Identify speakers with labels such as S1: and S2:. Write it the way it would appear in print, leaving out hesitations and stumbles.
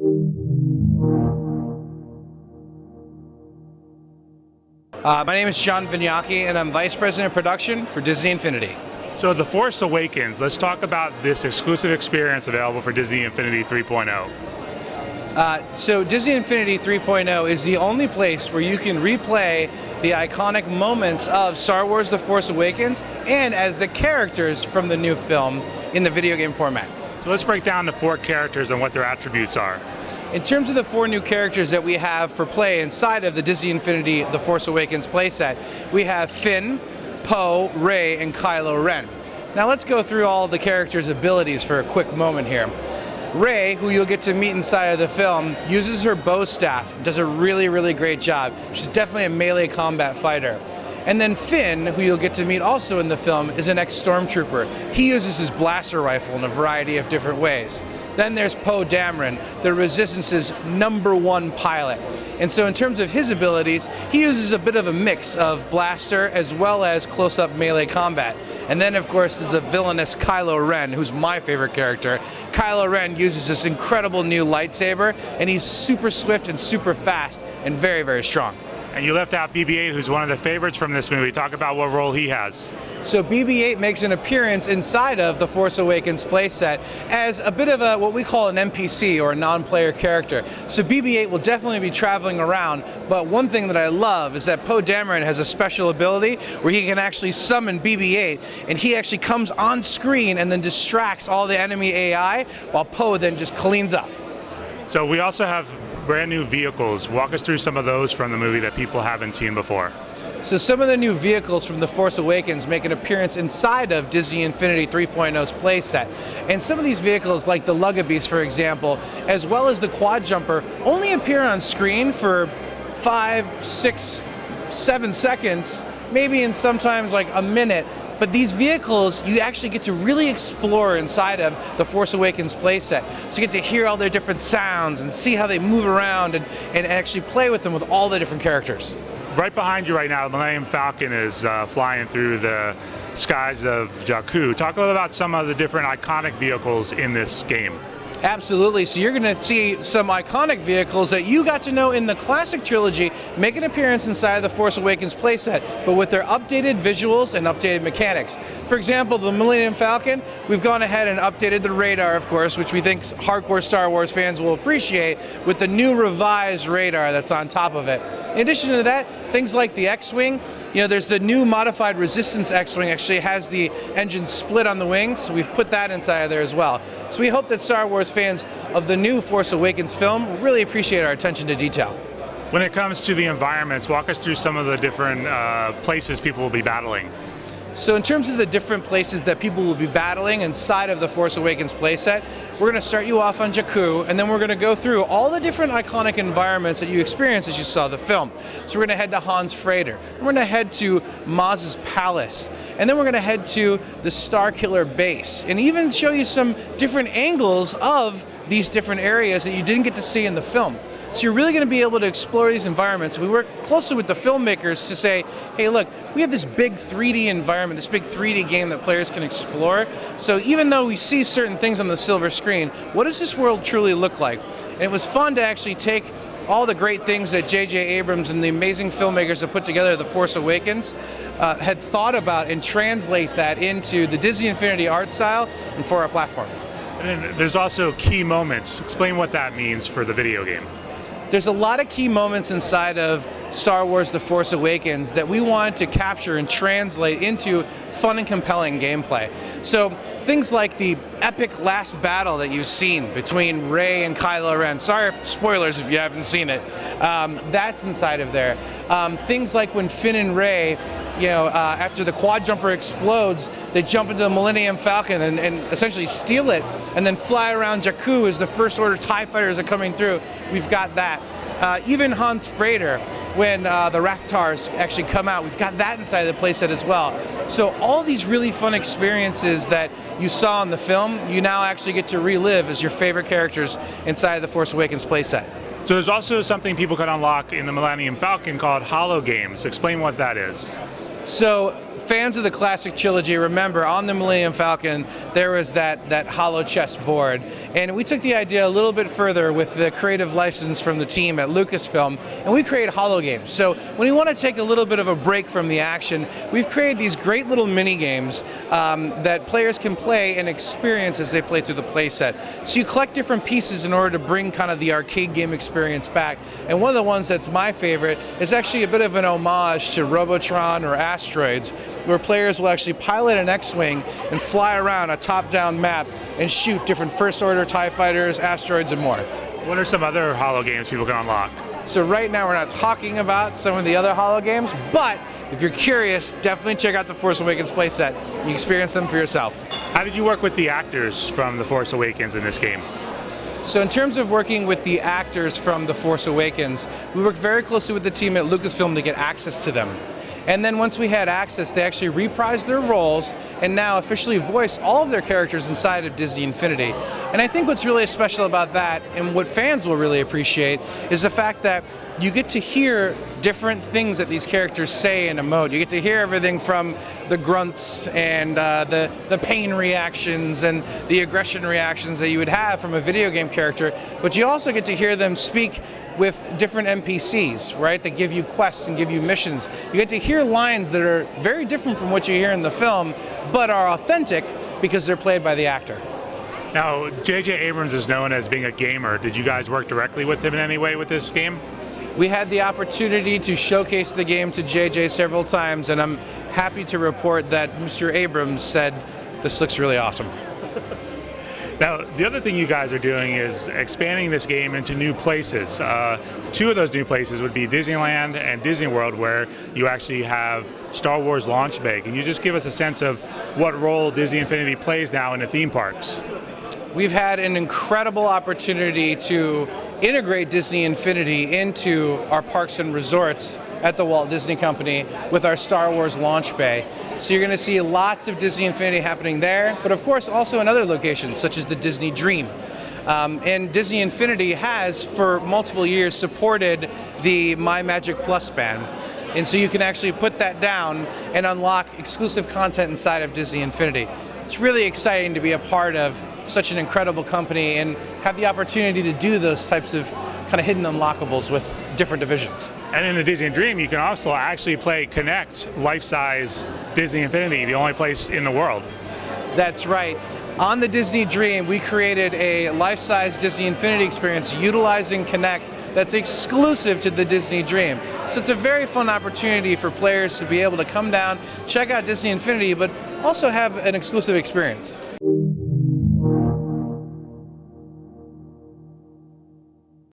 S1: My name is John Vignocchi, and I'm Vice President of Production for Disney Infinity.
S2: So The Force Awakens, let's talk about this exclusive experience available for Disney Infinity 3.0.
S1: So Disney Infinity 3.0 is the only place where you can replay the iconic moments of Star Wars The Force Awakens and as the characters from the new film in the video game format.
S2: So let's break down the 4 characters and what their attributes are.
S1: In terms of the 4 new characters that we have for play inside of the Disney Infinity The Force Awakens playset, we have Finn, Poe, Rey, and Kylo Ren. Now let's go through all the characters' abilities for a quick moment here. Rey, who you'll get to meet inside of the film, uses her bow staff, does a really great job. She's definitely a melee combat fighter. And then Finn, who you'll get to meet also in the film, is an ex-stormtrooper. He uses his blaster rifle in a variety of different ways. Then there's Poe Dameron, the Resistance's #1 pilot. And so in terms of his abilities, he uses a bit of a mix of blaster as well as close-up melee combat. And then of course there's the villainous Kylo Ren, who's my favorite character. Kylo Ren uses this incredible new lightsaber, and he's super swift and super fast and very strong.
S2: And you left out BB-8, who's one of the favorites from this movie. Talk about what role he has.
S1: So BB-8 makes an appearance inside of the Force Awakens playset as a bit of what we call an NPC, or a non-player character. So BB-8 will definitely be traveling around, but one thing that I love is that Poe Dameron has a special ability where he can actually summon BB-8, and he actually comes on screen and then distracts all the enemy AI, while Poe then just cleans up.
S2: So we also have brand new vehicles. Walk us through some of those from the movie that people haven't seen before.
S1: So some of the new vehicles from The Force Awakens make an appearance inside of Disney Infinity 3.0's playset. And some of these vehicles, like the Lugabeast, for example, as well as the Quad Jumper, only appear on screen for 5, 6, 7 seconds, maybe in sometimes like a minute. But these vehicles, you actually get to really explore inside of the Force Awakens playset. So you get to hear all their different sounds and see how they move around and actually play with them with all the different characters.
S2: Right behind you right now, the Millennium Falcon is flying through the skies of Jakku. Talk a little about some of the different iconic vehicles in this game.
S1: Absolutely. So you're going to see some iconic vehicles that you got to know in the classic trilogy make an appearance inside the Force Awakens playset, but with their updated visuals and updated mechanics. For example, the Millennium Falcon, we've gone ahead and updated the radar, of course, which we think hardcore Star Wars fans will appreciate, with the new revised radar that's on top of it. In addition to that, things like the X-Wing, there's the new modified Resistance X-Wing, actually has the engine split on the wings, so we've put that inside of there as well. So we hope that Star Wars fans of the new Force Awakens film really appreciate our attention to detail.
S2: When it comes to the environments, walk us through some of the different places people will be battling.
S1: So in terms of the different places that people will be battling inside of the Force Awakens playset, we're going to start you off on Jakku, and then we're going to go through all the different iconic environments that you experienced as you saw the film. So we're going to head to Han's freighter, and we're going to head to Maz's palace, and then we're going to head to the Starkiller base, and even show you some different angles of these different areas that you didn't get to see in the film. So you're really going to be able to explore these environments. We work closely with the filmmakers to say, hey look, we have this big 3D environment, this big 3D game that players can explore. So even though we see certain things on the silver screen, what does this world truly look like? And it was fun to actually take all the great things that JJ Abrams and the amazing filmmakers that put together The Force Awakens had thought about and translate that into the Disney Infinity art style and for our platform.
S2: And then there's also key moments. Explain what that means for the video game.
S1: There's a lot of key moments inside of Star Wars The Force Awakens that we want to capture and translate into fun and compelling gameplay. So things like the epic last battle that you've seen between Rey and Kylo Ren. Sorry, spoilers if you haven't seen it. That's inside of there. Things like when Finn and Rey, after the Quad Jumper explodes, they jump into the Millennium Falcon and essentially steal it, and then fly around Jakku as the First Order TIE fighters are coming through. We've got that. Even Han's freighter, when the Rathars actually come out, we've got that inside the playset as well. So all these really fun experiences that you saw in the film, you now actually get to relive as your favorite characters inside the Force Awakens playset.
S2: So there's also something people can unlock in the Millennium Falcon called Holo Games. Explain what that is.
S1: So fans of the classic trilogy remember on the Millennium Falcon there was that hollow chess board, and we took the idea a little bit further with the creative license from the team at Lucasfilm, and we created holo games. So when you want to take a little bit of a break from the action, we've created these great little mini games that players can play and experience as they play through the playset. So you collect different pieces in order to bring kind of the arcade game experience back, and one of the ones that's my favorite is actually a bit of an homage to Robotron or Asteroids, where players will actually pilot an X-Wing and fly around a top-down map and shoot different first-order TIE fighters, asteroids, and more.
S2: What are some other holo games people can unlock?
S1: So right now we're not talking about some of the other holo games, but if you're curious, definitely check out the Force Awakens playset. You can experience them for yourself.
S2: How did you work with the actors from The Force Awakens in this game?
S1: So in terms of working with the actors from The Force Awakens, we worked very closely with the team at Lucasfilm to get access to them. And then once we had access, they actually reprised their roles and now officially voice all of their characters inside of Disney Infinity. And I think what's really special about that, and what fans will really appreciate, is the fact that you get to hear different things that these characters say and emote. You get to hear everything from the grunts and the pain reactions and the aggression reactions that you would have from a video game character, but you also get to hear them speak with different NPCs, right, that give you quests and give you missions. You get to hear lines that are very different from what you hear in the film, but are authentic because they're played by the actor.
S2: Now, JJ Abrams is known as being a gamer. Did you guys work directly with him in any way with this game?
S1: We had the opportunity to showcase the game to JJ several times, and I'm happy to report that Mr. Abrams said, "This looks really awesome."
S2: Now, the other thing you guys are doing is expanding this game into new places. Two of those new places would be Disneyland and Disney World, where you actually have Star Wars Launch Bay. Can you just give us a sense of what role Disney Infinity plays now in the theme parks?
S1: We've had an incredible opportunity to integrate Disney Infinity into our parks and resorts at the Walt Disney Company with our Star Wars Launch Bay. So you're going to see lots of Disney Infinity happening there, but of course also in other locations such as the Disney Dream. And Disney Infinity has for multiple years supported the My Magic Plus ban. And so you can actually put that down and unlock exclusive content inside of Disney Infinity. It's really exciting to be a part of such an incredible company and have the opportunity to do those types of kind of hidden unlockables with different divisions.
S2: And in the Disney Dream, you can also actually play Connect life-size Disney Infinity, the only place in the world.
S1: That's right. On the Disney Dream, we created a life-size Disney Infinity experience utilizing Connect that's exclusive to the Disney Dream. So it's a very fun opportunity for players to be able to come down, check out Disney Infinity, but also have an exclusive experience.